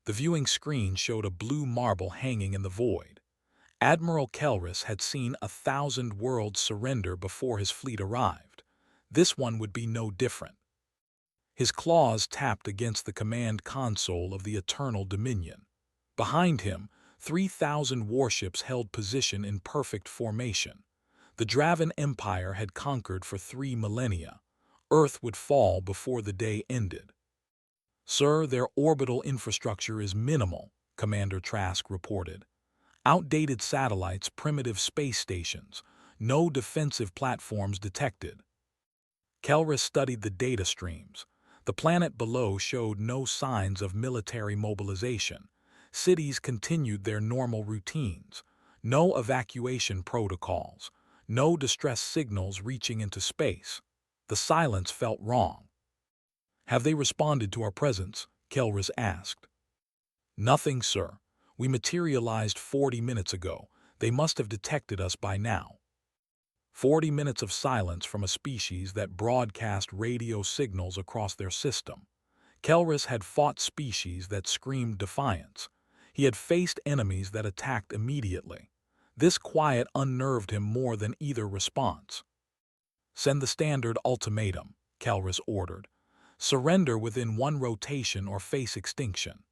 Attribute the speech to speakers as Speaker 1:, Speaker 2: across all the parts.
Speaker 1: The viewing screen showed a blue marble hanging in the void. Admiral Kelris had seen 1,000 worlds surrender before his fleet arrived. This one would be no different. His claws tapped against the command console of the Eternal Dominion. Behind him, 3,000 warships held position in perfect formation. The Draven Empire had conquered for 3 millennia. Earth would fall before the day ended. "Sir, their orbital infrastructure is minimal," Commander Trask reported. "Outdated satellites, primitive space stations, no defensive platforms detected." Kelris studied the data streams. The planet below showed no signs of military mobilization. Cities continued their normal routines. No evacuation protocols. No distress signals reaching into space. The silence felt wrong. "Have they responded to our presence?" Kelris asked. "Nothing, sir. We materialized 40 minutes ago. They must have detected us by now." 40 minutes of silence from a species that broadcast radio signals across their system. Kelris had fought species that screamed defiance. He had faced enemies that attacked immediately. This quiet unnerved him more than either response. "Send the standard ultimatum," Kelris ordered. "Surrender within 1 rotation or face extinction."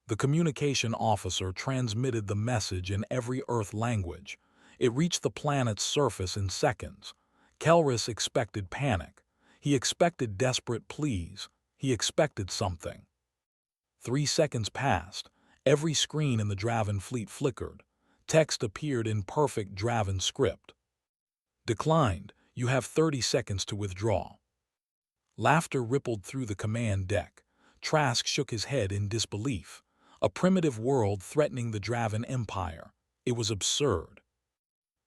Speaker 1: The communication officer transmitted the message in every Earth language. It reached the planet's surface in seconds. Kelris expected panic. He expected desperate pleas. He expected something. 3 seconds passed. Every screen in the Draven fleet flickered. Text appeared in perfect Draven script. "Declined. You have 30 seconds to withdraw." Laughter rippled through the command deck. Trask shook his head in disbelief. A primitive world threatening the Draven Empire. It was absurd.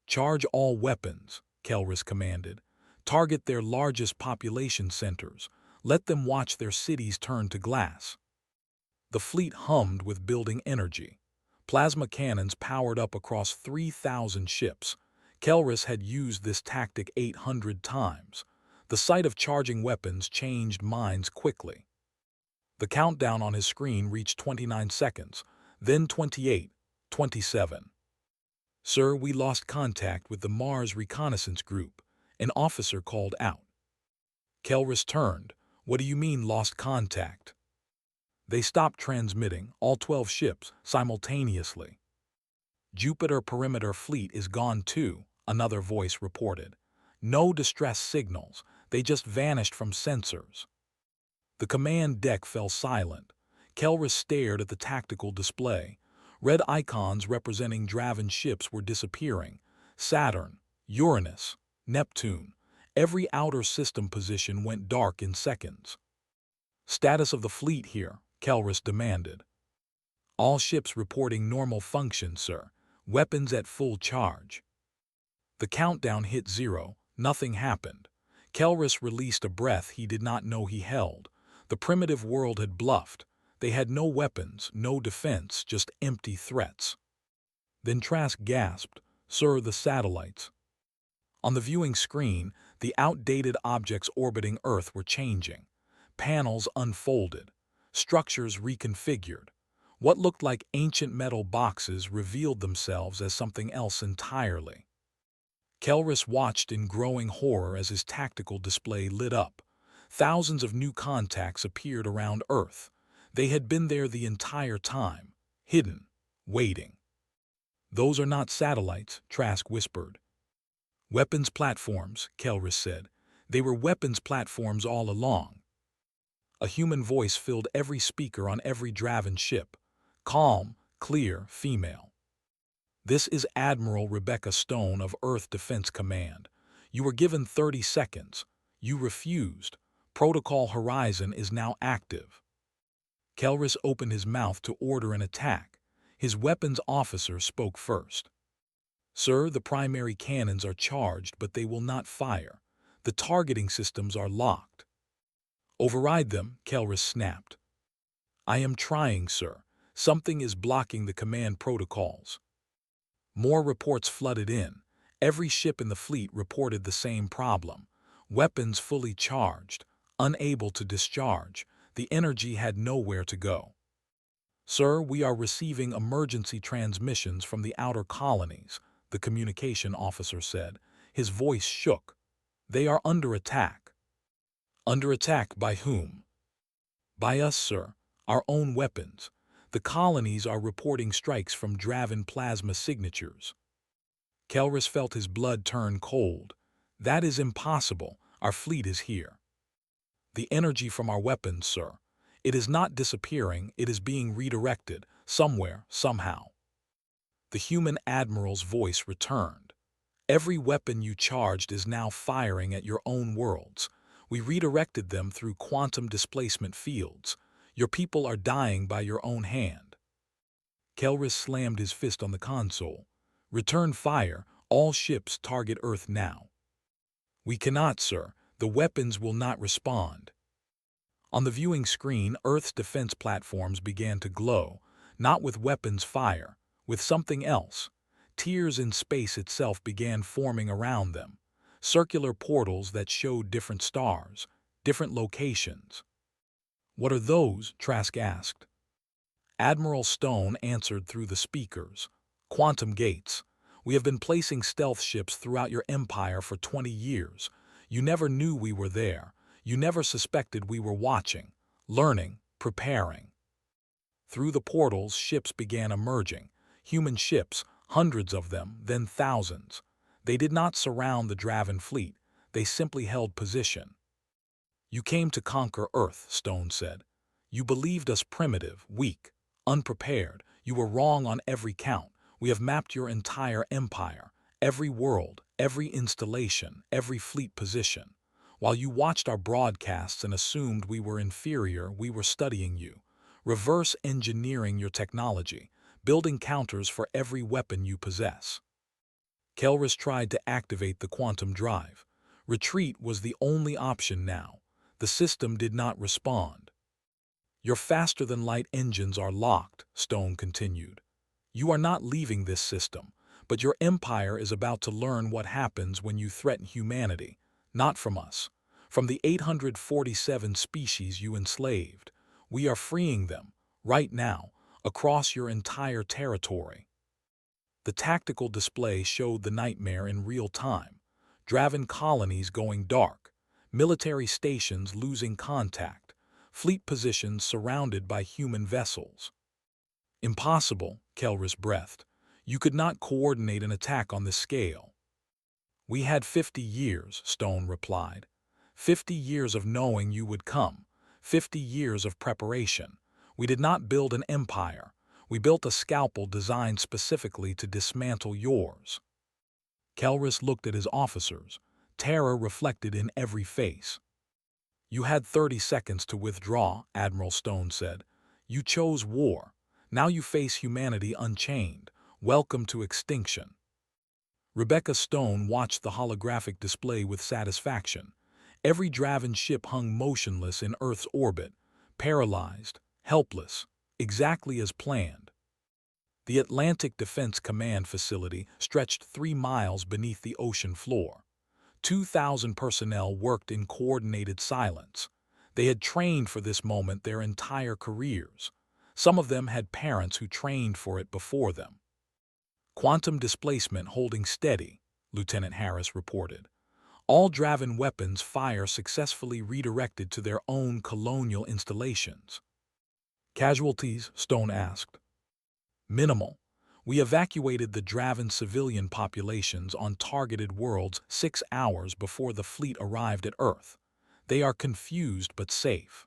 Speaker 1: "Charge all weapons," Kelris commanded. "Target their largest population centers. Let them watch their cities turn to glass." The fleet hummed with building energy. Plasma cannons powered up across 3,000 ships. Kelris had used this tactic 800 times. The sight of charging weapons changed minds quickly. The countdown on his screen reached 29 seconds, then 28, 27. "Sir, we lost contact with the Mars Reconnaissance Group," an officer called out. Kelris turned. "What do you mean, lost contact?" "They stopped transmitting, all 12 ships, simultaneously." "Jupiter Perimeter Fleet is gone too," another voice reported. "No distress signals. They just vanished from sensors." The command deck fell silent. Kelris stared at the tactical display. Red icons representing Draven ships were disappearing. Saturn, Uranus, Neptune. Every outer system position went dark in seconds. "Status of the fleet here," Kelris demanded. "All ships reporting normal function, sir. Weapons at full charge." The countdown hit 0. Nothing happened. Kelris released a breath he did not know he held. The primitive world had bluffed. They had no weapons, no defense, just empty threats. Then Trask gasped, "Sir, the satellites." On the viewing screen, the outdated objects orbiting Earth were changing. Panels unfolded. Structures reconfigured. What looked like ancient metal boxes revealed themselves as something else entirely. Kelris watched in growing horror as his tactical display lit up. Thousands of new contacts appeared around Earth. They had been there the entire time, hidden, waiting. "Those are not satellites," Trask whispered. "Weapons platforms," Kelris said. "They were weapons platforms all along." A human voice filled every speaker on every Draven ship. Calm, clear, female. "This is Admiral Rebecca Stone of Earth Defense Command. You were given 30 seconds. You refused. Protocol Horizon is now active." Kelris opened his mouth to order an attack. His weapons officer spoke first. "Sir, the primary cannons are charged, but they will not fire. The targeting systems are locked." "Override them," Kelris snapped. "I am trying, sir. Something is blocking the command protocols." More reports flooded in. Every ship in the fleet reported the same problem. Weapons fully charged, unable to discharge. The energy had nowhere to go. Sir, we are receiving emergency transmissions from the outer colonies, the communication officer said. His voice shook. They are under attack. Under attack by whom? By us, sir. Our own weapons. The colonies are reporting strikes from Draven plasma signatures. Kelris felt his blood turn cold. That is impossible. Our fleet is here. The energy from our weapons, sir. It is not disappearing, it is being redirected, somewhere, somehow. The human admiral's voice returned. Every weapon you charged is now firing at your own worlds. We redirected them through quantum displacement fields. Your people are dying by your own hand. Kelris slammed his fist on the console. Return fire, all ships target Earth now. We cannot, sir. The weapons will not respond. On the viewing screen, Earth's defense platforms began to glow, not with weapons fire, with something else. Tiers in space itself began forming around them, circular portals that showed different stars, different locations. What are those? Trask asked. Admiral Stone answered through the speakers. Quantum gates. We have been placing stealth ships throughout your empire for 20 years. You never knew we were there. You never suspected we were watching, learning, preparing. Through the portals, ships began emerging. Human ships, hundreds of them, then thousands. They did not surround the Draven fleet. They simply held position. You came to conquer Earth, Stone said. You believed us primitive, weak, unprepared. You were wrong on every count. We have mapped your entire empire, every world, every installation, every fleet position. While you watched our broadcasts and assumed we were inferior, we were studying you, reverse engineering your technology, building counters for every weapon you possess. Kelris tried to activate the quantum drive. Retreat was the only option now. The system did not respond. Your faster-than-light engines are locked, Stone continued. You are not leaving this system, but your empire is about to learn what happens when you threaten humanity. Not from us. From the 847 species you enslaved. We are freeing them, right now, across your entire territory. The tactical display showed the nightmare in real time. Draven colonies going dark, military stations losing contact, fleet positions surrounded by human vessels. Impossible, Kelris breathed. You could not coordinate an attack on this scale. We had 50 years, Stone replied. 50 years of knowing you would come. 50 years of preparation. We did not build an empire. We built a scalpel designed specifically to dismantle yours. Kelris looked at his officers, terror reflected in every face. You had 30 seconds to withdraw, Admiral Stone said. You chose war. Now you face humanity unchained. Welcome to extinction. Rebecca Stone watched the holographic display with satisfaction. Every Draven ship hung motionless in Earth's orbit, paralyzed, helpless, exactly as planned. The Atlantic Defense Command facility stretched 3 miles beneath the ocean floor. 2,000 personnel worked in coordinated silence. They had trained for this moment their entire careers. Some of them had parents who trained for it before them. Quantum displacement holding steady, Lieutenant Harris reported. All Draven weapons fire successfully redirected to their own colonial installations. Casualties? Stone asked. Minimal. We evacuated the Draven civilian populations on targeted worlds 6 hours before the fleet arrived at Earth. They are confused but safe.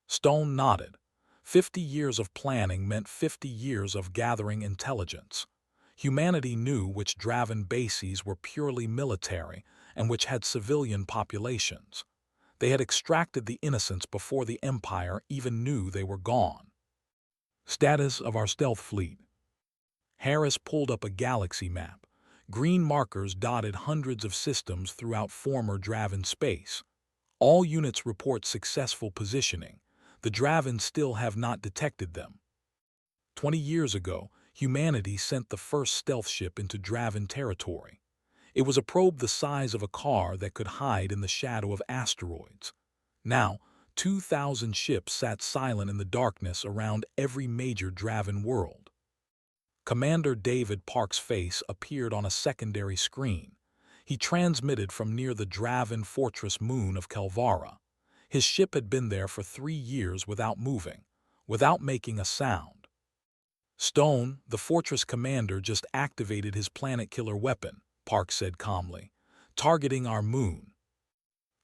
Speaker 1: Stone nodded. 50 years of planning meant 50 years of gathering intelligence. Humanity knew which Draven bases were purely military and which had civilian populations. They had extracted the innocents before the Empire even knew they were gone. Status of our stealth fleet. Harris pulled up a galaxy map. Green markers dotted hundreds of systems throughout former Draven space. All units report successful positioning. The Draven still have not detected them. 20 years ago, humanity sent the first stealth ship into Draven territory. It was a probe the size of a car that could hide in the shadow of asteroids. Now, 2,000 ships sat silent in the darkness around every major Draven world. Commander David Park's face appeared on a secondary screen. He transmitted from near the Draven fortress moon of Kelvara. His ship had been there for 3 years without moving, without making a sound. Stone, the fortress commander, just activated his planet-killer weapon, Park said calmly, targeting our moon.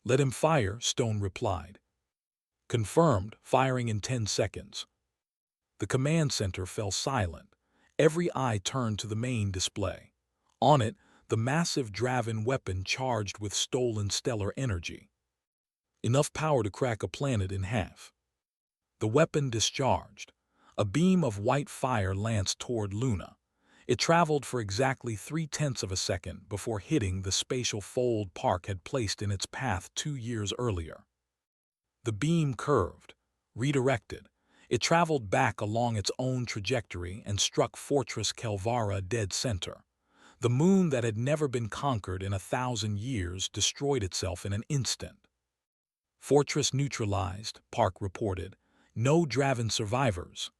Speaker 1: Let him fire, Stone replied. Confirmed, firing in 10 seconds. The command center fell silent. Every eye turned to the main display. On it, the massive Draven weapon charged with stolen stellar energy. Enough power to crack a planet in half. The weapon discharged. A beam of white fire lanced toward Luna. It traveled for exactly 3/10 of a second before hitting the spatial fold Park had placed in its path 2 years earlier. The beam curved, redirected. It traveled back along its own trajectory and struck Fortress Kelvara dead center. The moon that had never been conquered in 1,000 years destroyed itself in an instant. Fortress neutralized, Park reported. No Draven survivors.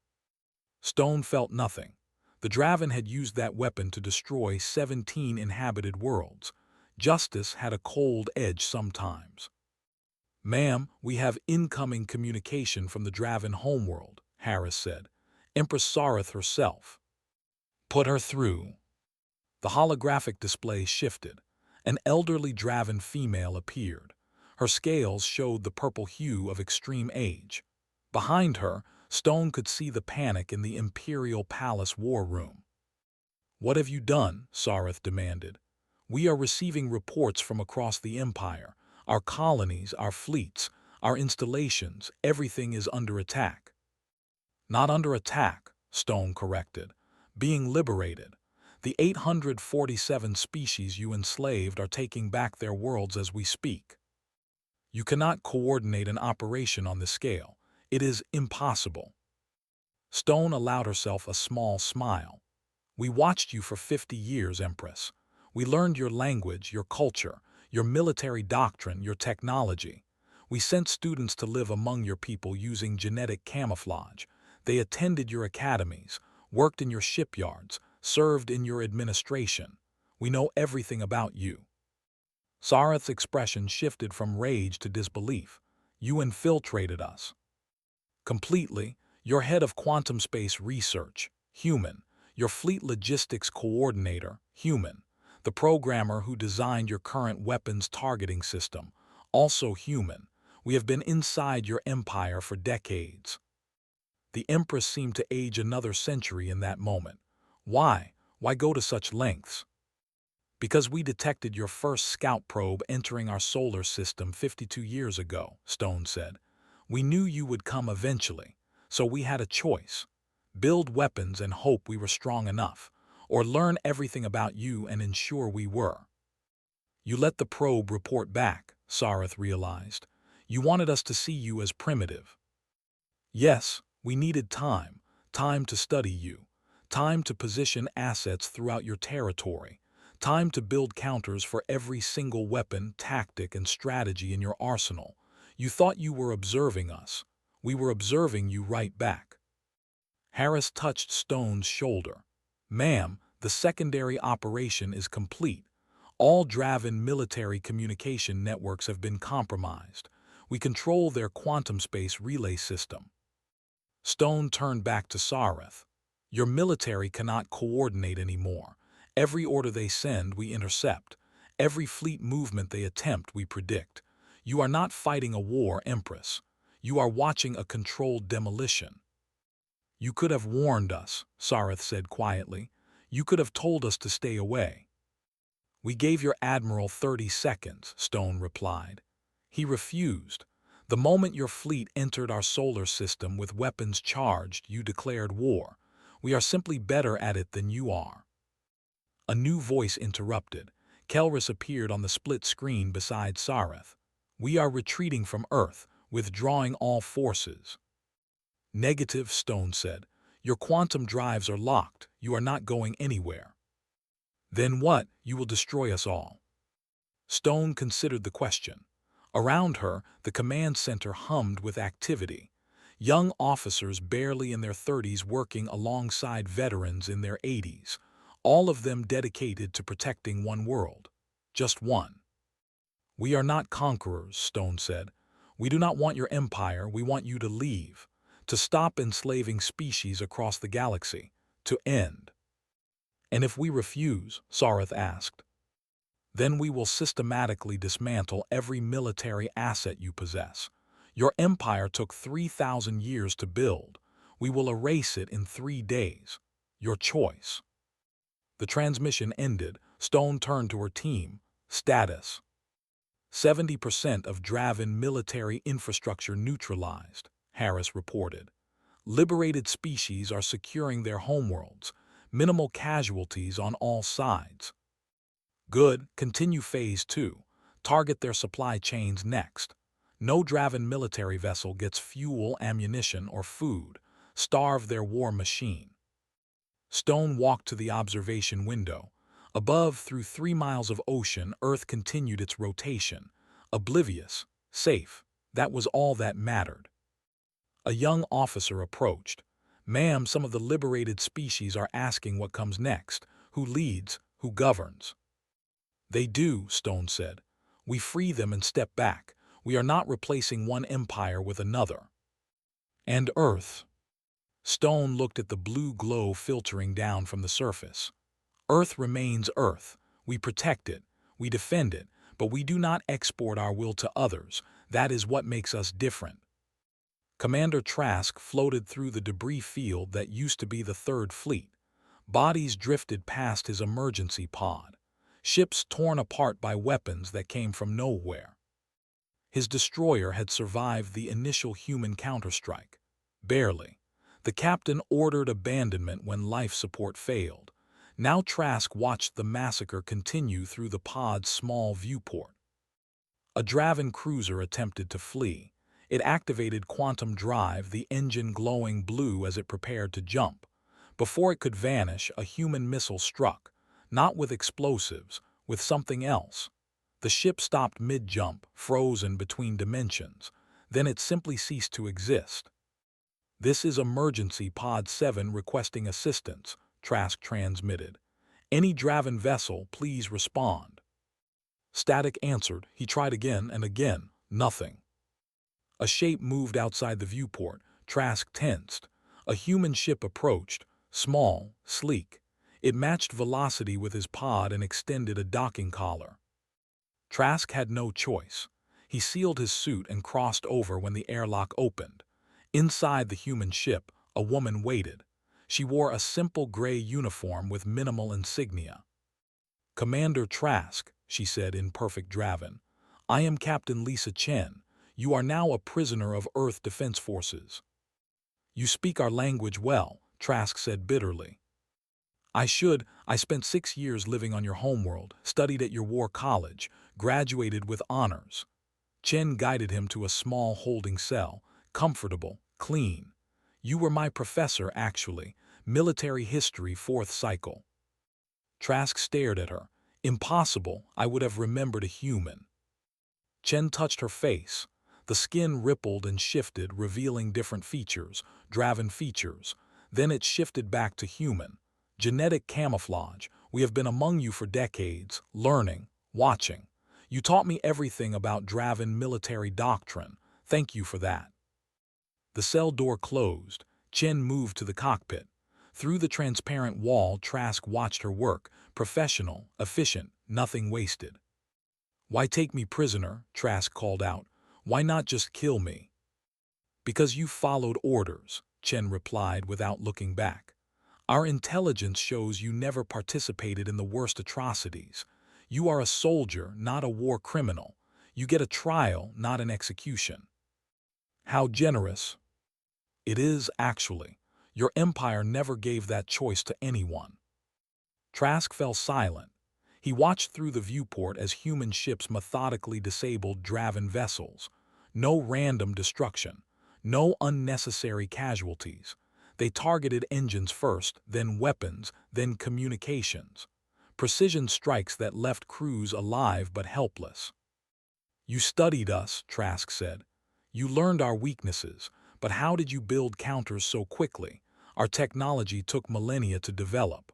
Speaker 1: Stone felt nothing. The Draven had used that weapon to destroy 17 inhabited worlds. Justice had a cold edge sometimes. Ma'am, we have incoming communication from the Draven homeworld, Harris said. Empress Sareth herself. Put her through. The holographic display shifted. An elderly Draven female appeared. Her scales showed the purple hue of extreme age. Behind her, Stone could see the panic in the Imperial Palace war room. What have you done? Sareth demanded. We are receiving reports from across the Empire. Our colonies, our fleets, our installations, everything is under attack. Not under attack, Stone corrected. Being liberated. The 847 species you enslaved are taking back their worlds as we speak. You cannot coordinate an operation on this scale. It is impossible. Stone allowed herself a small smile. We watched you for 50 years, Empress. We learned your language, your culture, your military doctrine, your technology. We sent students to live among your people using genetic camouflage. They attended your academies, worked in your shipyards, served in your administration. We know everything about you. Sareth's expression shifted from rage to disbelief. You infiltrated us. Completely. Your head of quantum space research, human. Your fleet logistics coordinator, human. The programmer who designed your current weapons targeting system, also human. We have been inside your empire for decades. The Empress seemed to age another century in that moment. Why? Why go to such lengths? Because we detected your first scout probe entering our solar system 52 years ago, Stone said. We knew you would come eventually, so we had a choice. Build weapons and hope we were strong enough, or learn everything about you and ensure we were. You let the probe report back, Sareth realized. You wanted us to see you as primitive. Yes, we needed time to study you, time to position assets throughout your territory, time to build counters for every single weapon, tactic, and strategy in your arsenal. You thought you were observing us. We were observing you right back. Harris touched Stone's shoulder. Ma'am, the secondary operation is complete. All Draven military communication networks have been compromised. We control their quantum space relay system. Stone turned back to Sareth. Your military cannot coordinate anymore. Every order they send, we intercept. Every fleet movement they attempt, we predict. You are not fighting a war, Empress. You are watching a controlled demolition. You could have warned us, Sareth said quietly. You could have told us to stay away. We gave your admiral 30 seconds, Stone replied. He refused. The moment your fleet entered our solar system with weapons charged, you declared war. We are simply better at it than you are. A new voice interrupted. Kelris appeared on the split screen beside Sareth. We are retreating from Earth, withdrawing all forces. Negative, Stone said. Your quantum drives are locked. You are not going anywhere. Then what? You will destroy us all. Stone considered the question. Around her, the command center hummed with activity. Young officers barely in their 30s working alongside veterans in their 80s, all of them dedicated to protecting one world. Just one. "We are not conquerors," Stone said. "We do not want your empire, we want you to leave, to stop enslaving species across the galaxy, to end." "And if we refuse?" Sareth asked. "Then we will systematically dismantle every military asset you possess. Your empire took 3,000 years to build. We will erase it in 3 days. Your choice." The transmission ended. Stone turned to her team. "Status: 70% of Draven military infrastructure neutralized," Harris reported. "Liberated species are securing their homeworlds. Minimal casualties on all sides." "Good. Continue Phase 2. Target their supply chains next. No Draven military vessel gets fuel, ammunition, or food. Starve their war machine." Stone walked to the observation window. Above, through 3 miles of ocean, Earth continued its rotation. Oblivious, safe, that was all that mattered. A young officer approached. "Ma'am, some of the liberated species are asking what comes next. Who leads? Who governs?" "They do," Stone said. "We free them and step back. We are not replacing one empire with another." "And Earth?" Stone looked at the blue glow filtering down from the surface. "Earth remains Earth. We protect it. We defend it. But we do not export our will to others. That is what makes us different." Commander Trask floated through the debris field that used to be the Third Fleet. Bodies drifted past his emergency pod. Ships torn apart by weapons that came from nowhere. His destroyer had survived the initial human counterstrike. Barely. The captain ordered abandonment when life support failed. Now Trask watched the massacre continue through the pod's small viewport. A Draven cruiser attempted to flee. It activated quantum drive, the engine glowing blue as it prepared to jump. Before it could vanish, a human missile struck, not with explosives, with something else. The ship stopped mid-jump, frozen between dimensions. Then it simply ceased to exist. "This is Emergency Pod 7 requesting assistance," Trask transmitted. "Any Draven vessel, please respond." Static answered. He tried again and again. Nothing. A shape moved outside the viewport. Trask tensed. A human ship approached, small, sleek. It matched velocity with his pod and extended a docking collar. Trask had no choice. He sealed his suit and crossed over when the airlock opened. Inside the human ship, a woman waited. She wore a simple gray uniform with minimal insignia. "Commander Trask," she said in perfect Draven, "I am Captain Lisa Chen. You are now a prisoner of Earth Defense Forces." "You speak our language well," Trask said bitterly. I spent 6 years living on your homeworld, studied at your war college, graduated with honors." Chen guided him to a small holding cell, comfortable, clean. "You were my professor, actually. Military history, 4th cycle." Trask stared at her. "Impossible, I would have remembered a human." Chen touched her face. The skin rippled and shifted, revealing different features, Draven features. Then it shifted back to human. "Genetic camouflage. We have been among you for decades, learning, watching. You taught me everything about Draven military doctrine. Thank you for that." The cell door closed. Chen moved to the cockpit. Through the transparent wall, Trask watched her work, professional, efficient, nothing wasted. "Why take me prisoner?" Trask called out. "Why not just kill me?" "Because you followed orders," Chen replied without looking back. "Our intelligence shows you never participated in the worst atrocities. You are a soldier, not a war criminal. You get a trial, not an execution." "How generous." "It is, actually. Your empire never gave that choice to anyone." Trask fell silent. He watched through the viewport as human ships methodically disabled Draven vessels. No random destruction. No unnecessary casualties. They targeted engines first, then weapons, then communications. Precision strikes that left crews alive but helpless. You studied us, Trask said. You learned our weaknesses, but how did you build counters so quickly? Our technology took millennia to develop.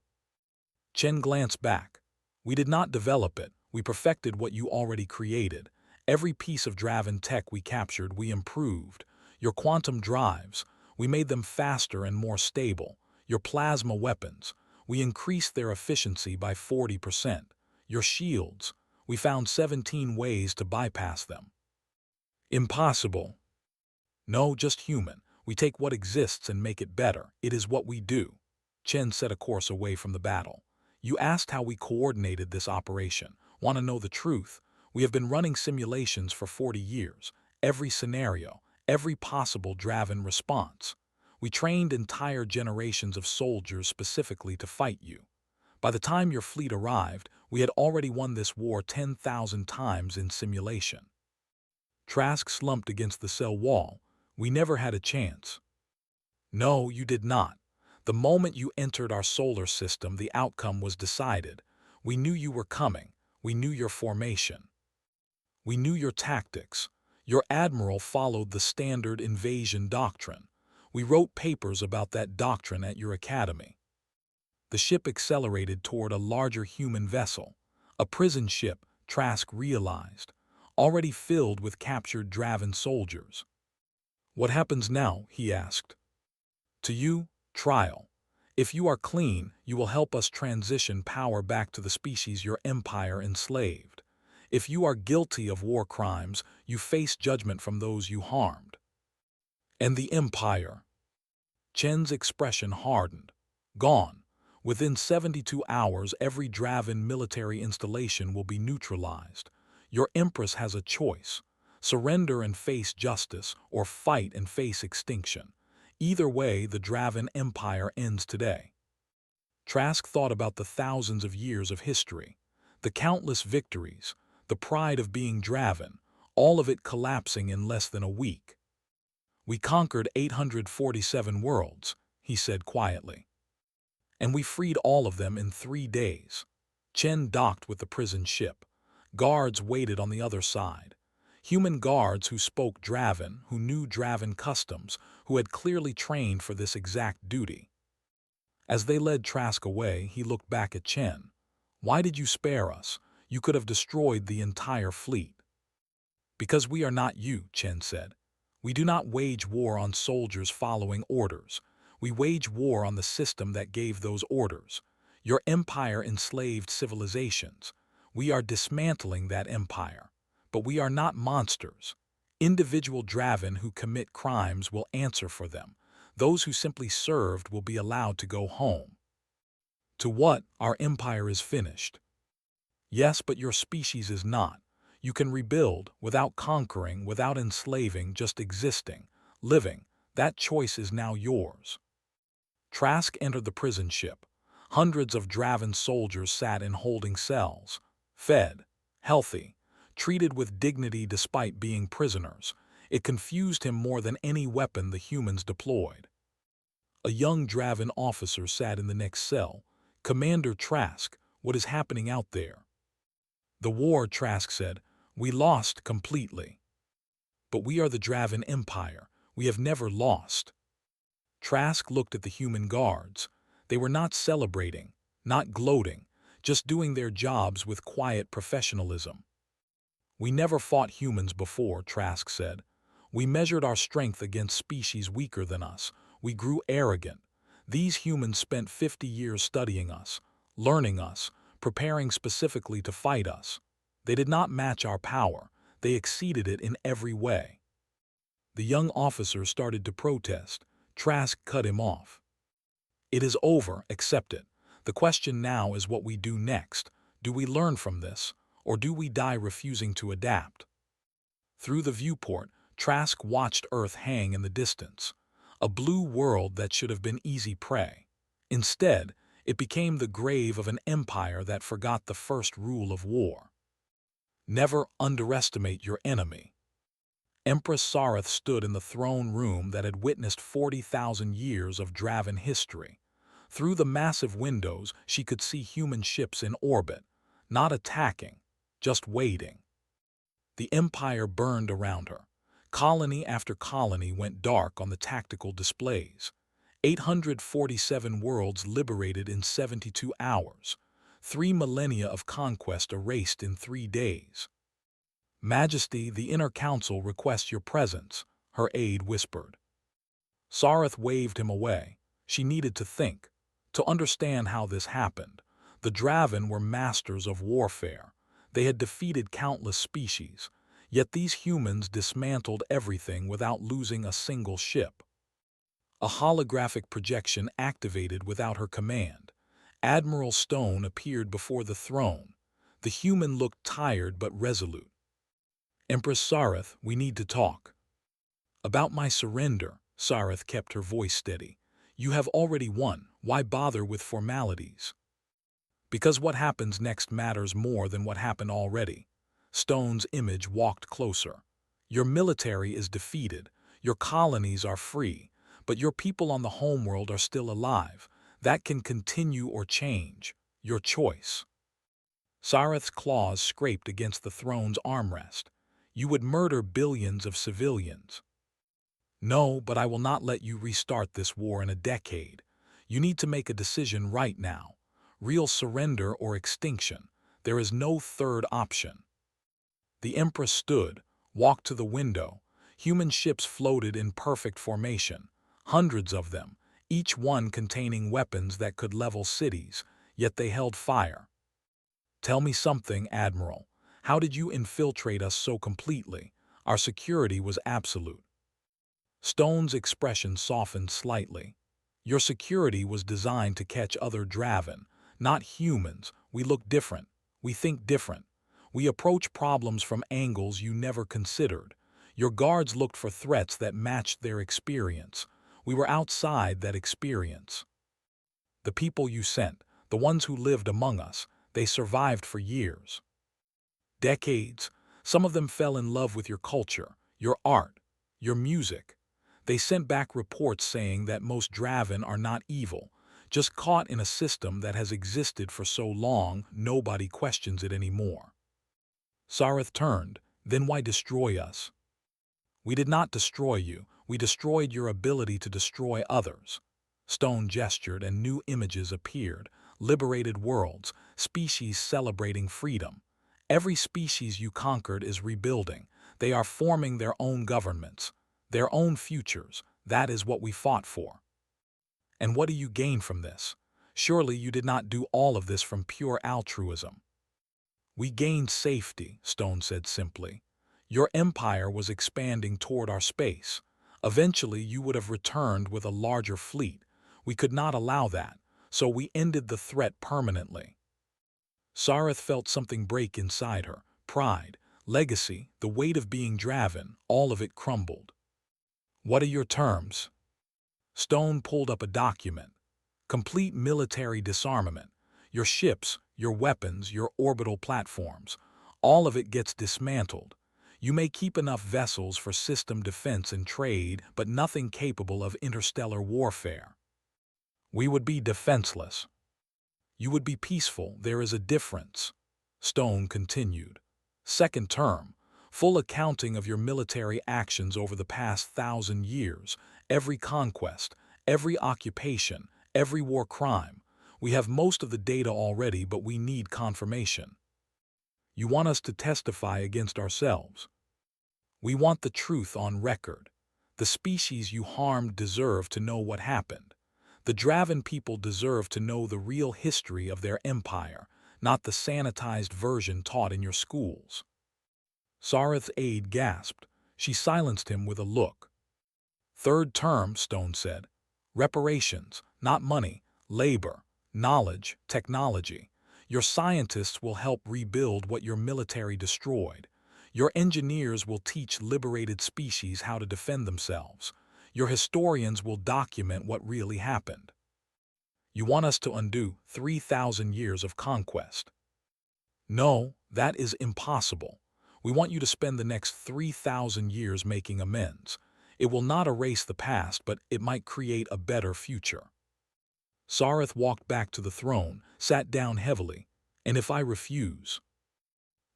Speaker 1: Chen glanced back. We did not develop it, we perfected what you already created. Every piece of Draven tech we captured, we improved. Your quantum drives, we made them faster and more stable. Your plasma weapons, we increased their efficiency by 40%. Your shields, we found 17 ways to bypass them. Impossible. No, just human. We take what exists and make it better. It is what we do. Chen set a course away from the battle. You asked how we coordinated this operation. Want to know the truth? We have been running simulations for 40 years. Every scenario, every possible Draven response. We trained entire generations of soldiers specifically to fight you. By the time your fleet arrived, we had already won this war 10,000 times in simulation. Trask slumped against the cell wall. We never had a chance. No, you did not. The moment you entered our solar system, the outcome was decided. We knew you were coming. We knew your formation. We knew your tactics. Your admiral followed the standard invasion doctrine. We wrote papers about that doctrine at your academy. The ship accelerated toward a larger human vessel. A prison ship, Trask realized, already filled with captured Draven soldiers. What happens now? He asked. To you, trial. If you are clean, you will help us transition power back to the species your empire enslaved. If you are guilty of war crimes, you face judgment from those you harmed. And the empire? Chen's expression hardened. Gone. Within 72 hours, every Draven military installation will be neutralized. Your Empress has a choice. Surrender and face justice, or fight and face extinction. Either way, the Draven Empire ends today. Trask thought about the thousands of years of history, the countless victories, the pride of being Draven, all of it collapsing in less than a week. We conquered 847 worlds, he said quietly. And we freed all of them in 3 days. Chen docked with the prison ship. Guards waited on the other side. Human guards who spoke Draven, who knew Draven customs, who had clearly trained for this exact duty. As they led Trask away, he looked back at Chen. Why did you spare us? You could have destroyed the entire fleet. Because we are not you, Chen said. We do not wage war on soldiers following orders. We wage war on the system that gave those orders. Your empire enslaved civilizations. We are dismantling that empire. But we are not monsters. Individual Draven who commit crimes will answer for them. Those who simply served will be allowed to go home. To what? Our empire is finished. Yes, but your species is not. You can rebuild without conquering, without enslaving, just existing, living. That choice is now yours. Trask entered the prison ship. Hundreds of Draven soldiers sat in holding cells, fed, healthy, treated with dignity despite being prisoners. It confused him more than any weapon the humans deployed. A young Draven officer sat in the next cell. Commander Trask, what is happening out there? The war, Trask said. We lost completely. But we are the Draven Empire. We have never lost. Trask looked at the human guards. They were not celebrating, not gloating, just doing their jobs with quiet professionalism. We never fought humans before, Trask said. We measured our strength against species weaker than us. We grew arrogant. These humans spent 50 years studying us, learning us, preparing specifically to fight us. They did not match our power. They exceeded it in every way. The young officer started to protest. Trask cut him off. It is over, accept it. The question now is what we do next. Do we learn from this, or do we die refusing to adapt? Through the viewport, Trask watched Earth hang in the distance, a blue world that should have been easy prey. Instead, it became the grave of an empire that forgot the first rule of war. Never underestimate your enemy. Empress Sareth stood in the throne room that had witnessed 40,000 years of Draven history. Through the massive windows, she could see human ships in orbit, not attacking, just waiting. The empire burned around her. Colony after colony went dark on the tactical displays. 847 worlds liberated in 72 hours. 3 millennia of conquest erased in 3 days. Majesty, the Inner Council requests your presence, her aide whispered. Sareth waved him away. She needed to think, to understand how this happened. The Draven were masters of warfare. They had defeated countless species, yet these humans dismantled everything without losing a single ship. A holographic projection activated without her command. Admiral Stone appeared before the throne. The human looked tired but resolute. Empress Sareth, we need to talk. About my surrender, Sareth kept her voice steady. You have already won. Why bother with formalities? Because what happens next matters more than what happened already. Stone's image walked closer. Your military is defeated. Your colonies are free. But your people on the homeworld are still alive. That can continue or change. Your choice. Sareth's claws scraped against the throne's armrest. You would murder billions of civilians. No, but I will not let you restart this war in a decade. You need to make a decision right now. Real surrender or extinction. There is no third option. The Empress stood, walked to the window. Human ships floated in perfect formation. Hundreds of them, each one containing weapons that could level cities, yet they held fire. Tell me something, Admiral. How did you infiltrate us so completely? Our security was absolute. Stone's expression softened slightly. Your security was designed to catch other Draven, not humans. We look different. We think different. We approach problems from angles you never considered. Your guards looked for threats that matched their experience. We were outside that experience. The people you sent, the ones who lived among us, they survived for years. Decades. Some of them fell in love with your culture, your art, your music. They sent back reports saying that most Draven are not evil, just caught in a system that has existed for so long nobody questions it anymore. Sareth turned. Then why destroy us? We did not destroy you. We destroyed your ability to destroy others. Stone gestured and new images appeared. Liberated worlds, species celebrating freedom. Every species you conquered is rebuilding. They are forming their own governments, their own futures. That is what we fought for. And what do you gain from this? Surely you did not do all of this from pure altruism. We gained safety, Stone said simply. Your empire was expanding toward our space. Eventually you would have returned with a larger fleet. We could not allow that, so we ended the threat permanently. Sareth felt something break inside her. Pride, legacy, the weight of being Draven, all of it crumbled. What are your terms? Stone pulled up a document. Complete military disarmament. Your ships, your weapons, your orbital platforms. All of it gets dismantled. You may keep enough vessels for system defense and trade, but nothing capable of interstellar warfare. We would be defenseless. You would be peaceful. There is a difference. Stone continued. Second term. Full accounting of your military actions over the past 1,000 years. Every conquest, every occupation, every war crime. We have most of the data already, but we need confirmation. You want us to testify against ourselves. We want the truth on record. The species you harmed deserve to know what happened. The Draven people deserve to know the real history of their empire, not the sanitized version taught in your schools. Sareth's aide gasped. She silenced him with a look. Third term, Stone said. Reparations, not money, labor, knowledge, technology. Your scientists will help rebuild what your military destroyed. Your engineers will teach liberated species how to defend themselves. Your historians will document what really happened. You want us to undo 3,000 years of conquest. No, that is impossible. We want you to spend the next 3,000 years making amends. It will not erase the past, but it might create a better future. Sareth walked back to the throne, sat down heavily. And if I refuse?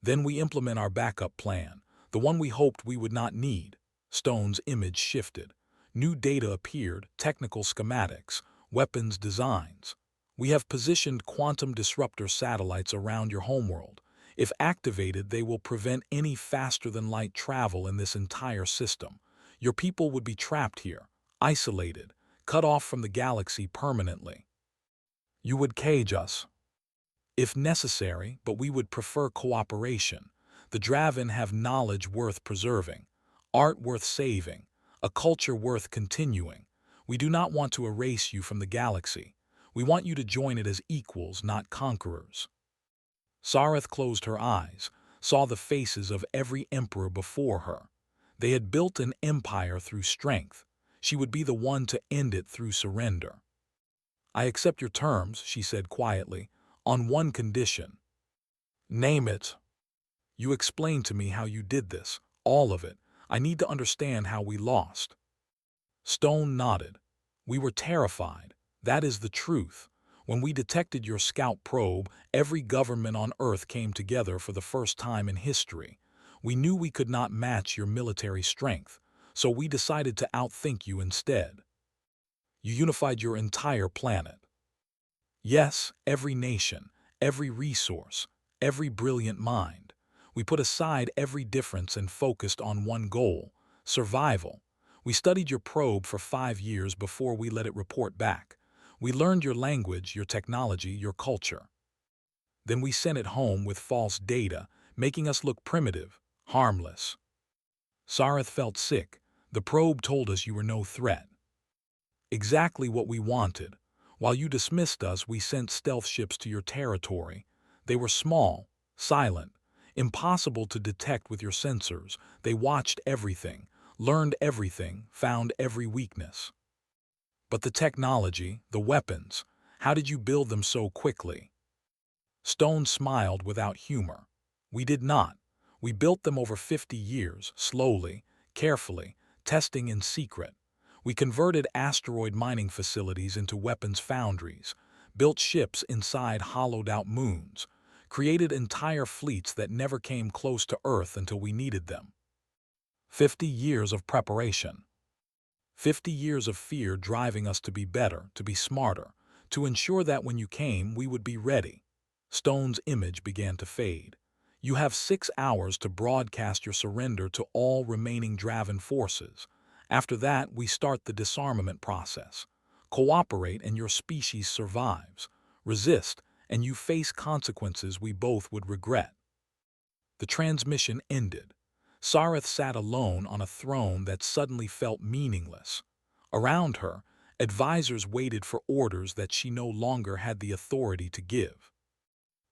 Speaker 1: Then we implement our backup plan. The one we hoped we would not need. Stone's image shifted. New data appeared, technical schematics, weapons designs. We have positioned quantum disruptor satellites around your homeworld. If activated, they will prevent any faster-than-light travel in this entire system. Your people would be trapped here, isolated, cut off from the galaxy permanently. You would cage us, if necessary, but we would prefer cooperation. The Draven have knowledge worth preserving, art worth saving, a culture worth continuing. We do not want to erase you from the galaxy. We want you to join it as equals, not conquerors. Sareth closed her eyes, saw the faces of every emperor before her. They had built an empire through strength. She would be the one to end it through surrender. I accept your terms, she said quietly, on one condition. Name it. You explain to me how you did this, all of it. I need to understand how we lost. Stone nodded. We were terrified. That is the truth. When we detected your scout probe, every government on Earth came together for the first time in history. We knew we could not match your military strength, so we decided to outthink you instead. You unified your entire planet. Yes, every nation, every resource, every brilliant mind. We put aside every difference and focused on one goal: survival. We studied your probe for 5 years before we let it report back. We learned your language, your technology, your culture. Then we sent it home with false data, making us look primitive, harmless. Sareth felt sick. The probe told us you were no threat. Exactly what we wanted. While you dismissed us, we sent stealth ships to your territory. They were small, silent, impossible to detect with your sensors. They watched everything, learned everything, found every weakness. But the technology, the weapons, how did you build them so quickly? Stone smiled without humor. We did not. We built them over 50 years, slowly, carefully, testing in secret. We converted asteroid mining facilities into weapons foundries, built ships inside hollowed-out moons, created entire fleets that never came close to Earth until we needed them. 50 years of preparation. 50 years of fear driving us to be better, to be smarter, to ensure that when you came, we would be ready. Stone's image began to fade. You have 6 hours to broadcast your surrender to all remaining Draven forces. After that, we start the disarmament process. Cooperate and your species survives. Resist and you face consequences we both would regret. The transmission ended. Sareth sat alone on a throne that suddenly felt meaningless. Around her, advisors waited for orders that she no longer had the authority to give.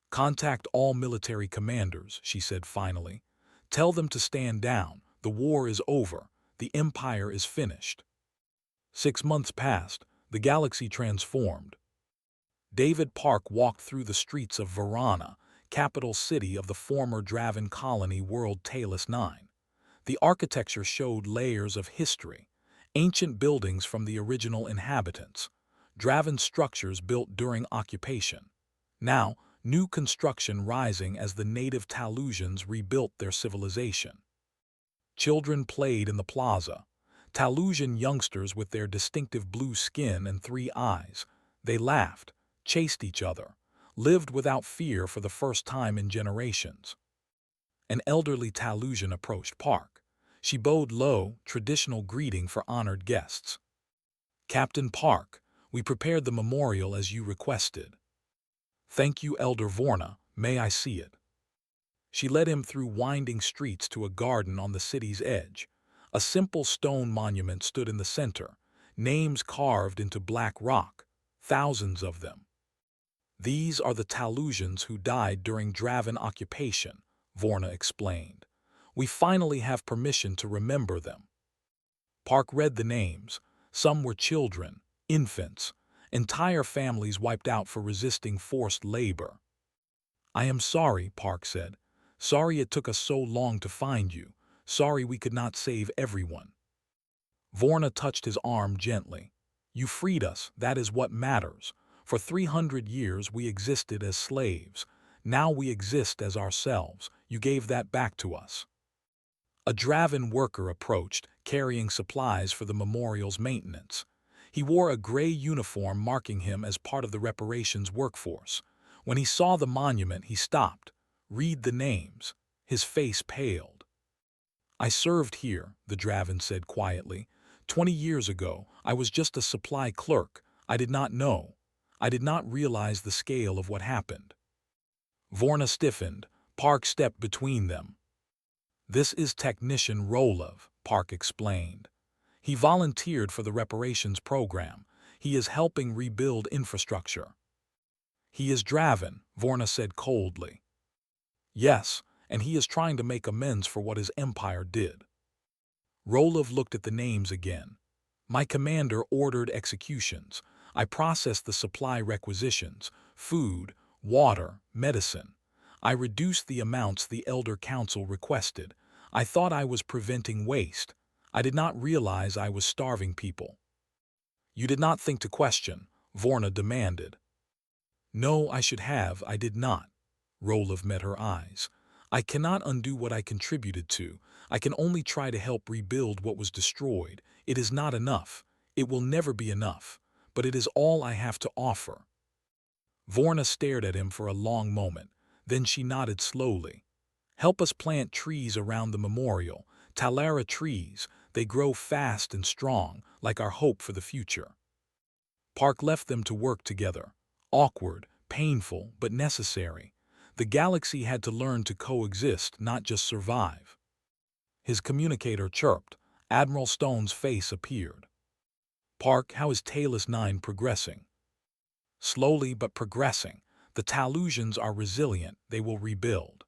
Speaker 1: Contact all military commanders, she said finally. Tell them to stand down. The war is over. The Empire is finished. 6 months passed. The galaxy transformed. David Park walked through the streets of Verona, capital city of the former Draven colony world Talus 9. The architecture showed layers of history, ancient buildings from the original inhabitants, Draven structures built during occupation. Now, new construction rising as the native Talusians rebuilt their civilization. Children played in the plaza. Talusian youngsters with their distinctive blue skin and 3 eyes. They laughed, chased each other, lived without fear for the first time in generations. An elderly Talusian approached Park. She bowed low, traditional greeting for honored guests. Captain Park, we prepared the memorial as you requested. Thank you, Elder Vorna. May I see it? She led him through winding streets to a garden on the city's edge. A simple stone monument stood in the center, names carved into black rock, thousands of them. These are the Talusians who died during Draven occupation, Vorna explained. We finally have permission to remember them. Park read the names. Some were children, infants, entire families wiped out for resisting forced labor. I am sorry, Park said. Sorry it took us so long to find you. Sorry we could not save everyone. Vorna touched his arm gently. You freed us, that is what matters. For 300 years we existed as slaves. Now we exist as ourselves. You gave that back to us. A Draven worker approached, carrying supplies for the memorial's maintenance. He wore a gray uniform marking him as part of the reparations workforce. When he saw the monument, he stopped. "Read the names." His face paled. "I served here," the Draven said quietly. 20 years ago, I was just a supply clerk. I did not know. I did not realize the scale of what happened." Vorna stiffened. Park stepped between them. "This is Technician Rolov," Park explained. "He volunteered for the reparations program. He is helping rebuild infrastructure." "He is Draven," Vorna said coldly. "Yes, and he is trying to make amends for what his empire did." Rolov looked at the names again. "My commander ordered executions. I processed the supply requisitions, food, water, medicine. I reduced the amounts the Elder Council requested. I thought I was preventing waste. I did not realize I was starving people." "You did not think to question," Vorna demanded. "No, I should have. I did not." Rolov met her eyes. "I cannot undo what I contributed to. I can only try to help rebuild what was destroyed. It is not enough. It will never be enough. But it is all I have to offer." Vorna stared at him for a long moment. Then she nodded slowly. "Help us plant trees around the memorial. Talara trees. They grow fast and strong, like our hope for the future." Park left them to work together. Awkward, painful, but necessary. The galaxy had to learn to coexist, not just survive. His communicator chirped. Admiral Stone's face appeared. "Park, how is Talus 9 progressing?" "Slowly but progressing. The Talusians are resilient. They will rebuild."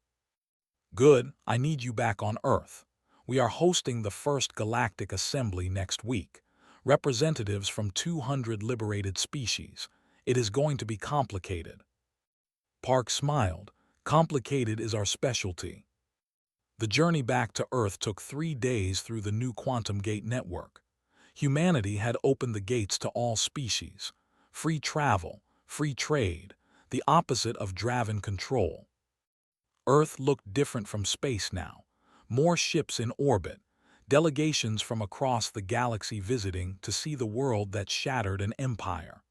Speaker 1: "Good. I need you back on Earth. We are hosting the first Galactic Assembly next week. Representatives from 200 liberated species. It is going to be complicated." Park smiled. "Complicated is our specialty." The journey back to Earth took 3 days through the new Quantum Gate network. Humanity had opened the gates to all species. Free travel, free trade, the opposite of Draven control. Earth looked different from space now. More ships in orbit, delegations from across the galaxy visiting to see the world that shattered an empire.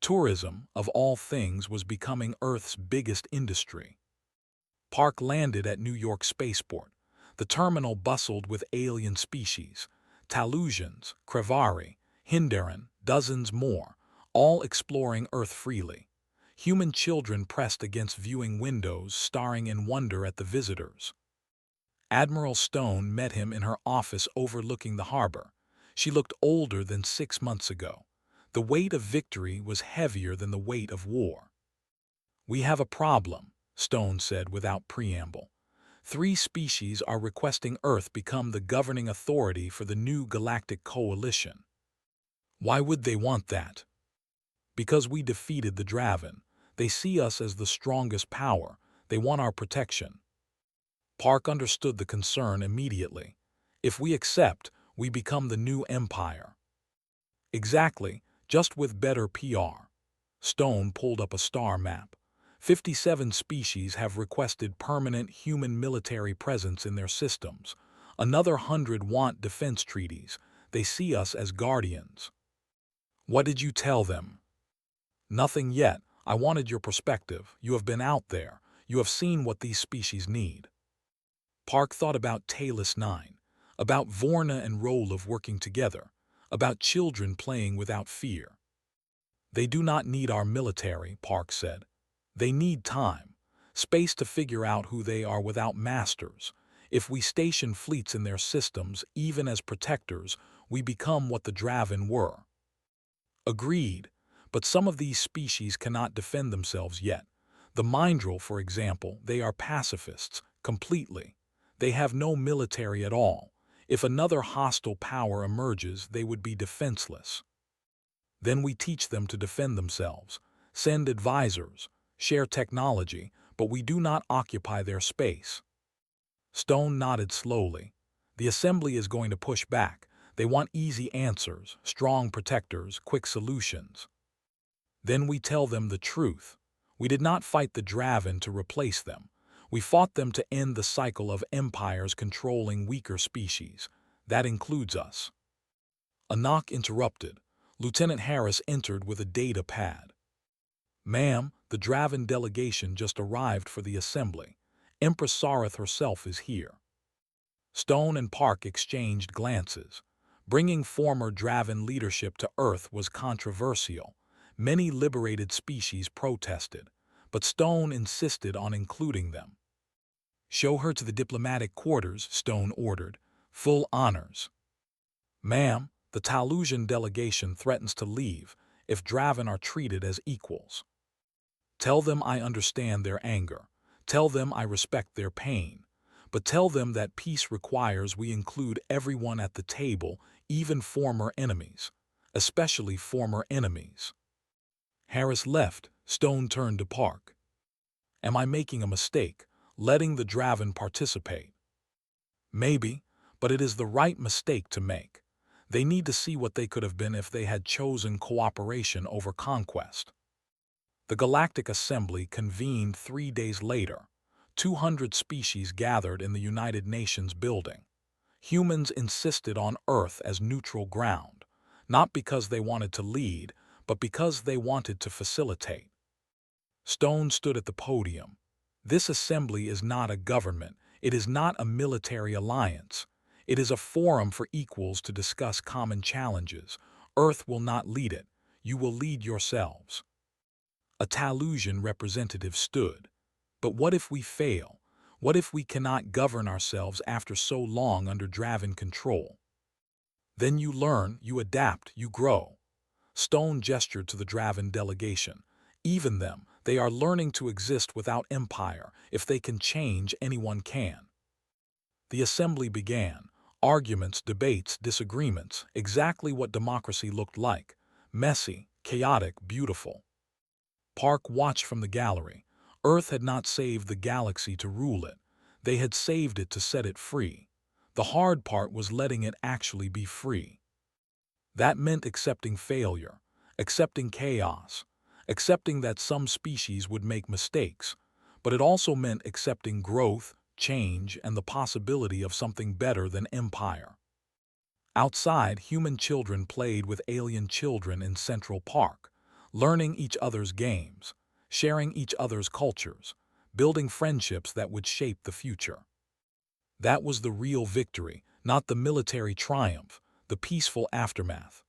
Speaker 1: Tourism, of all things, was becoming Earth's biggest industry. Park landed at New York Spaceport. The terminal bustled with alien species. Talusians, Krevari, Hindaran, dozens more, all exploring Earth freely. Human children pressed against viewing windows, staring in wonder at the visitors. Admiral Stone met him in her office overlooking the harbor. She looked older than 6 months ago. The weight of victory was heavier than the weight of war. "We have a problem," Stone said without preamble. 3 species are requesting Earth become the governing authority for the new galactic coalition. "Why would they want that?" "Because we defeated the Draven. They see us as the strongest power. They want our protection." Park understood the concern immediately. "If we accept, we become the new empire." "Exactly, just with better PR." Stone pulled up a star map. 57 species have requested permanent human military presence in their systems. Another 100 want defense treaties. They see us as guardians. "What did you tell them?" "Nothing yet. I wanted your perspective. You have been out there. You have seen what these species need." Park thought about Talus 9, about Vorna and Rolov working together, about children playing without fear. "They do not need our military," Park said. "They need time, space to figure out who they are without masters. If we station fleets in their systems, even as protectors, we become what the Draven were." "Agreed, but some of these species cannot defend themselves yet. The Mindrel, for example, they are pacifists, completely. They have no military at all. If another hostile power emerges, they would be defenseless. Then we teach them to defend themselves, send advisors, share technology, but we do not occupy their space." Stone nodded slowly. "The Assembly is going to push back. They want easy answers, strong protectors, quick solutions." "Then we tell them the truth. We did not fight the Draven to replace them. We fought them to end the cycle of empires controlling weaker species. That includes us." A knock interrupted. Lieutenant Harris entered with a data pad. "Ma'am, the Draven delegation just arrived for the assembly. Empress Sareth herself is here." Stone and Park exchanged glances. Bringing former Draven leadership to Earth was controversial. Many liberated species protested, but Stone insisted on including them. "Show her to the diplomatic quarters," Stone ordered. "Full honors." "Ma'am, the Talusian delegation threatens to leave if Draven are treated as equals." "Tell them I understand their anger. Tell them I respect their pain. But tell them that peace requires we include everyone at the table, even former enemies. Especially former enemies." Harris left. Stone turned to Park. "Am I making a mistake, letting the Draven participate?" "Maybe, but it is the right mistake to make. They need to see what they could have been if they had chosen cooperation over conquest." The Galactic Assembly convened 3 days later. 200 species gathered in the United Nations building. Humans insisted on Earth as neutral ground, not because they wanted to lead, but because they wanted to facilitate. Stone stood at the podium. "This assembly is not a government. It is not a military alliance. It is a forum for equals to discuss common challenges. Earth will not lead it. You will lead yourselves." A Talusian representative stood. "But what if we fail? What if we cannot govern ourselves after so long under Draven control?" "Then you learn, you adapt, you grow." Stone gestured to the Draven delegation. "Even them, they are learning to exist without empire. If they can change, anyone can." The assembly began. Arguments, debates, disagreements, exactly what democracy looked like. Messy, chaotic, beautiful. Park watched from the gallery. Earth had not saved the galaxy to rule it. They had saved it to set it free. The hard part was letting it actually be free. That meant accepting failure, accepting chaos, accepting that some species would make mistakes, but it also meant accepting growth, change, and the possibility of something better than empire. Outside, human children played with alien children in Central Park, learning each other's games, sharing each other's cultures, building friendships that would shape the future. That was the real victory, not the military triumph, the peaceful aftermath.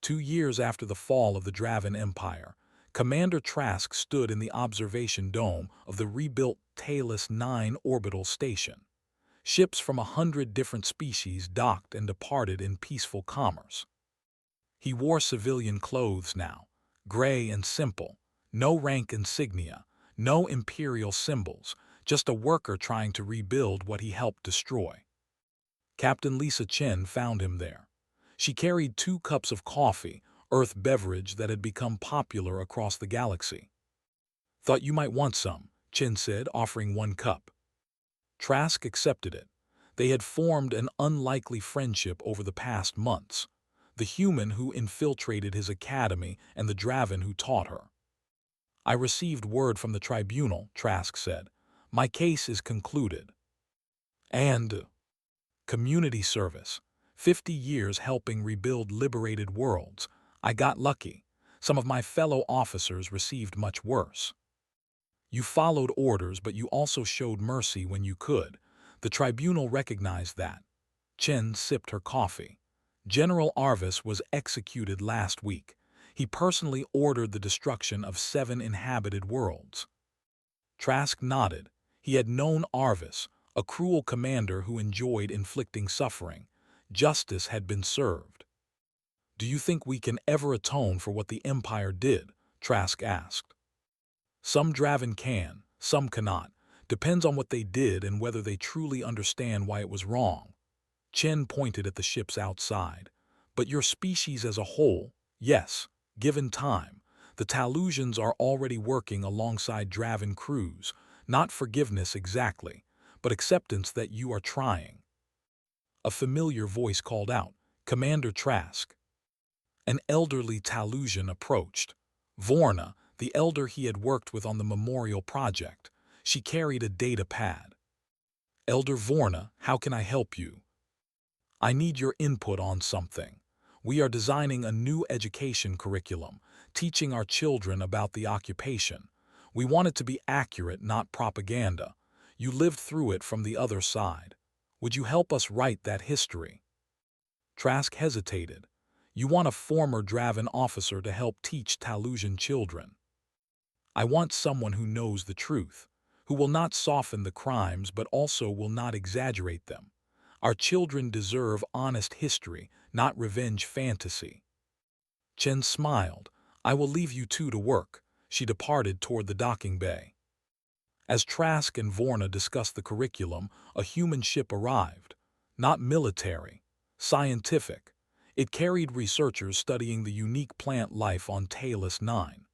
Speaker 1: 2 years after the fall of the Draven Empire, Commander Trask stood in the observation dome of the rebuilt Talos 9 orbital station. Ships from 100 different species docked and departed in peaceful commerce. He wore civilian clothes now, gray and simple, no rank insignia, no imperial symbols, just a worker trying to rebuild what he helped destroy. Captain Lisa Chen found him there. She carried 2 cups of coffee, Earth beverage that had become popular across the galaxy. "Thought you might want some," Chen said, offering 1 cup. Trask accepted it. They had formed an unlikely friendship over the past months. The human who infiltrated his academy and the Draven who taught her. "I received word from the tribunal," Trask said. "My case is concluded." And community service. 50 years helping rebuild liberated worlds. I got lucky. Some of my fellow officers received much worse. "You followed orders, but you also showed mercy when you could. The tribunal recognized that." Chen sipped her coffee. "General Arvis was executed last week. He personally ordered the destruction of 7 inhabited worlds." Trask nodded. He had known Arvis, a cruel commander who enjoyed inflicting suffering. Justice had been served. "Do you think we can ever atone for what the Empire did?" Trask asked. "Some Draven can, some cannot. Depends on what they did and whether they truly understand why it was wrong." Chen pointed at the ships outside. "But your species as a whole, yes, given time. The Talusians are already working alongside Draven crews, not forgiveness exactly, but acceptance that you are trying." A familiar voice called out, "Commander Trask." An elderly Talusian approached. Vorna, the elder he had worked with on the memorial project. She carried a data pad. "Elder Vorna, how can I help you?" "I need your input on something. We are designing a new education curriculum, teaching our children about the occupation. We want it to be accurate, not propaganda. You lived through it from the other side. Would you help us write that history?" Trask hesitated. "You want a former Draven officer to help teach Talusian children." "I want someone who knows the truth, who will not soften the crimes but also will not exaggerate them. Our children deserve honest history, not revenge fantasy." Chen smiled. "I will leave you two to work." She departed toward the docking bay. As Trask and Vorna discussed the curriculum, a human ship arrived. Not military, scientific. It carried researchers studying the unique plant life on Talus 9.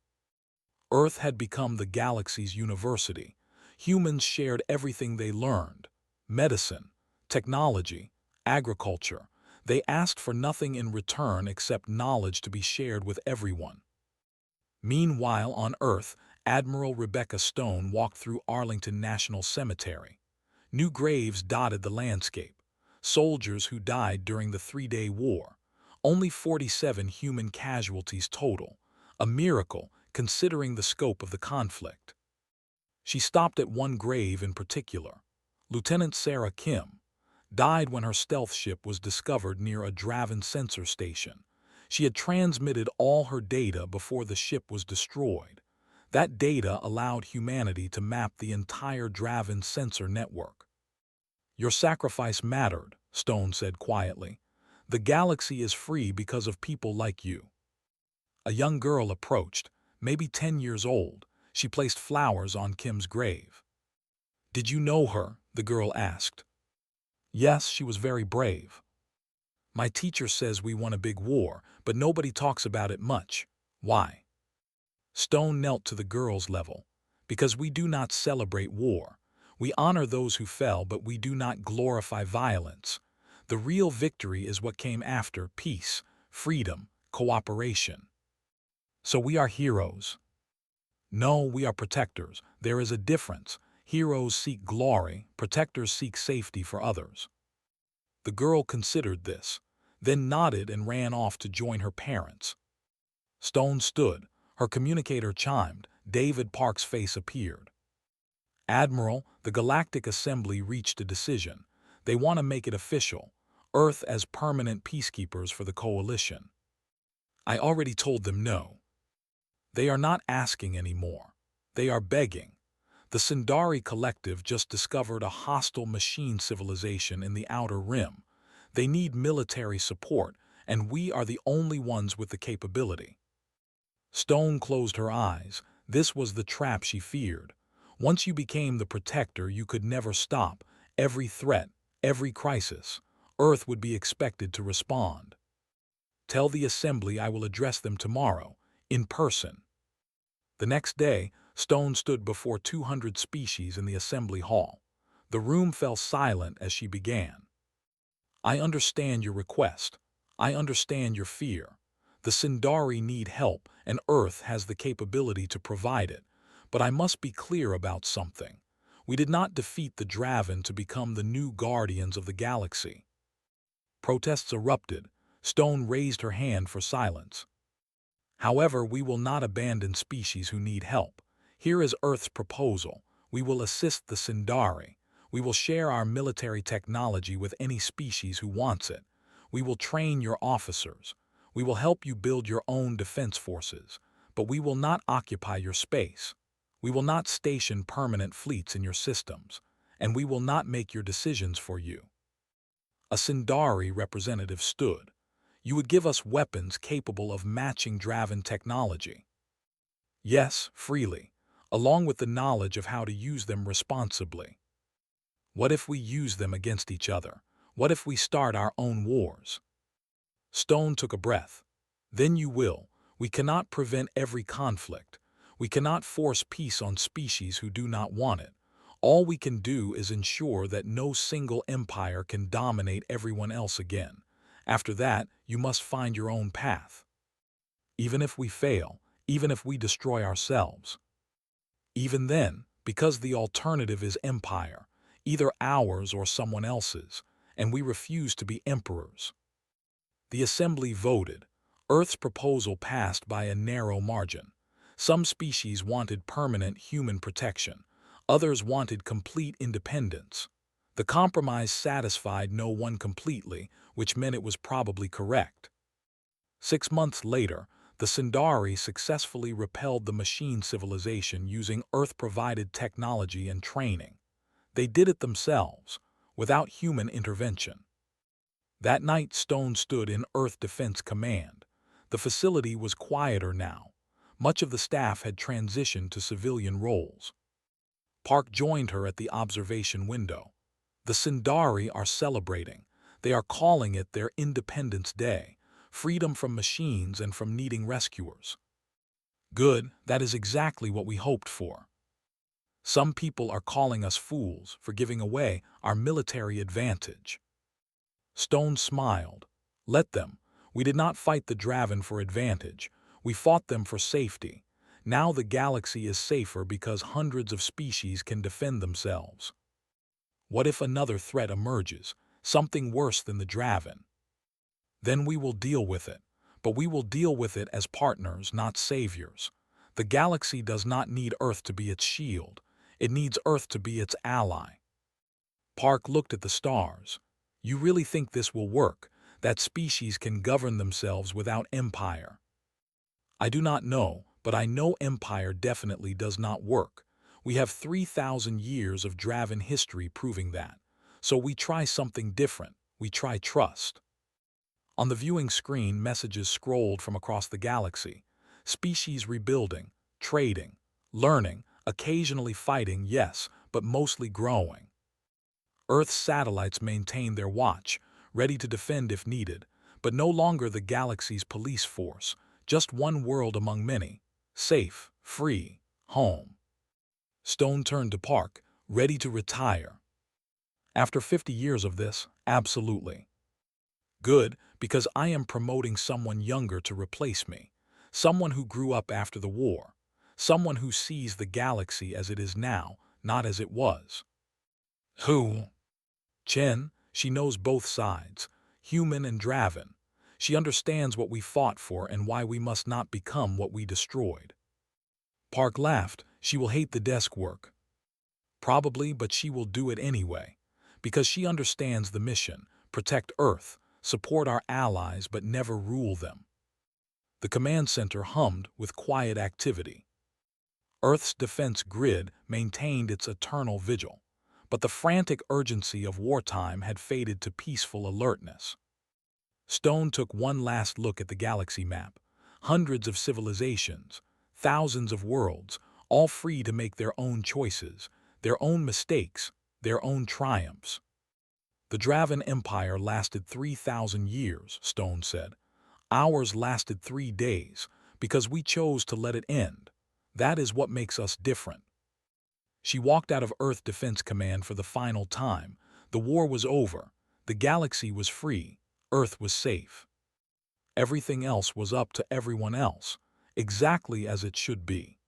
Speaker 1: Earth had become the galaxy's university. Humans shared everything they learned: medicine, technology, agriculture. They asked for nothing in return except knowledge to be shared with everyone. Meanwhile, on Earth, Admiral Rebecca Stone walked through Arlington National Cemetery. New graves dotted the landscape. Soldiers who died during the 3-day war. Only 47 human casualties total. A miracle, considering the scope of the conflict. She stopped at one grave in particular. Lieutenant Sarah Kim died when her stealth ship was discovered near a Draven sensor station. She had transmitted all her data before the ship was destroyed. That data allowed humanity to map the entire Draven sensor network. "Your sacrifice mattered," Stone said quietly. "The galaxy is free because of people like you." A young girl approached, maybe 10 years old. She placed flowers on Kim's grave. "Did you know her?" the girl asked. "Yes, she was very brave." "My teacher says we won a big war, but nobody talks about it much. Why?" Stone knelt to the girl's level. "Because we do not celebrate war. We honor those who fell, but we do not glorify violence. The real victory is what came after: peace, freedom, cooperation." "So we are heroes." "No, we are protectors. There is a difference. Heroes seek glory, protectors seek safety for others." The girl considered this, then nodded and ran off to join her parents. Stone stood. Her communicator chimed. David Park's face appeared. "Admiral, the Galactic Assembly reached a decision. They want to make it official. Earth as permanent peacekeepers for the Coalition." "I already told them no." "They are not asking anymore. They are begging. The Sindari Collective just discovered a hostile machine civilization in the Outer Rim. They need military support, and we are the only ones with the capability." Stone closed her eyes. This was the trap she feared. Once you became the protector, you could never stop. Every threat, every crisis, Earth would be expected to respond. "Tell the Assembly I will address them tomorrow, in person." The next day, Stone stood before 200 species in the Assembly Hall. The room fell silent as she began. "I understand your request. I understand your fear. The Sindari need help, and Earth has the capability to provide it. But I must be clear about something. We did not defeat the Draven to become the new guardians of the galaxy." Protests erupted. Stone raised her hand for silence. "However, we will not abandon species who need help. Here is Earth's proposal. We will assist the Sindari. We will share our military technology with any species who wants it. We will train your officers. We will help you build your own defense forces. But we will not occupy your space. We will not station permanent fleets in your systems. And we will not make your decisions for you." A Sindari representative stood. "You would give us weapons capable of matching Draven technology." "Yes, freely, along with the knowledge of how to use them responsibly." "What if we use them against each other? What if we start our own wars?" Stone took a breath. "Then you will. We cannot prevent every conflict. We cannot force peace on species who do not want it. All we can do is ensure that no single empire can dominate everyone else again. After that, you must find your own path. Even if we fail, even if we destroy ourselves." "Even then," Because the alternative is empire, either ours or someone else's, and we refuse to be emperors. The assembly voted. Earth's proposal passed by a narrow margin. Some species wanted permanent human protection. Others wanted complete independence. The compromise satisfied no one completely, which meant it was probably correct. 6 months later, the Sindari successfully repelled the machine civilization using Earth-provided technology and training. They did it themselves, without human intervention. That night, Stone stood in Earth Defense Command. The facility was quieter now. Much of the staff had transitioned to civilian roles. Park joined her at the observation window. The Sindari are celebrating. They are calling it their Independence Day, freedom from machines and from needing rescuers. Good, that is exactly what we hoped for. Some people are calling us fools for giving away our military advantage. Stone smiled. Let them. We did not fight the Draven for advantage. We fought them for safety. Now the galaxy is safer because hundreds of species can defend themselves. What if another threat emerges, something worse than the Draven? Then we will deal with it, but we will deal with it as partners, not saviors. The galaxy does not need Earth to be its shield. It needs Earth to be its ally. Park looked at the stars. You really think this will work, that species can govern themselves without empire? I do not know, but I know empire definitely does not work. We have 3,000 years of Draven history proving that. So we try something different. We try trust. On the viewing screen, messages scrolled from across the galaxy. Species rebuilding, trading, learning, occasionally fighting, yes, but mostly growing. Earth's satellites maintain their watch, ready to defend if needed, but no longer the galaxy's police force, just one world among many, safe, free, home. Stone turned to Park, ready to retire. After 50 years of this, absolutely. Good, because I am promoting someone younger to replace me, someone who grew up after the war, someone who sees the galaxy as it is now, not as it was. Who? Chen, she knows both sides, human and Draven. She understands what we fought for and why we must not become what we destroyed. Park laughed. She will hate the desk work. Probably, but she will do it anyway, because she understands the mission, protect Earth, support our allies but never rule them. The command center hummed with quiet activity. Earth's defense grid maintained its eternal vigil, but the frantic urgency of wartime had faded to peaceful alertness. Stone took one last look at the galaxy map. Hundreds of civilizations, thousands of worlds, all free to make their own choices, their own mistakes, their own triumphs. The Draven Empire lasted 3,000 years, Stone said. Ours lasted 3 days, because we chose to let it end. That is what makes us different. She walked out of Earth Defense Command for the final time. The war was over. The galaxy was free. Earth was safe. Everything else was up to everyone else, exactly as it should be.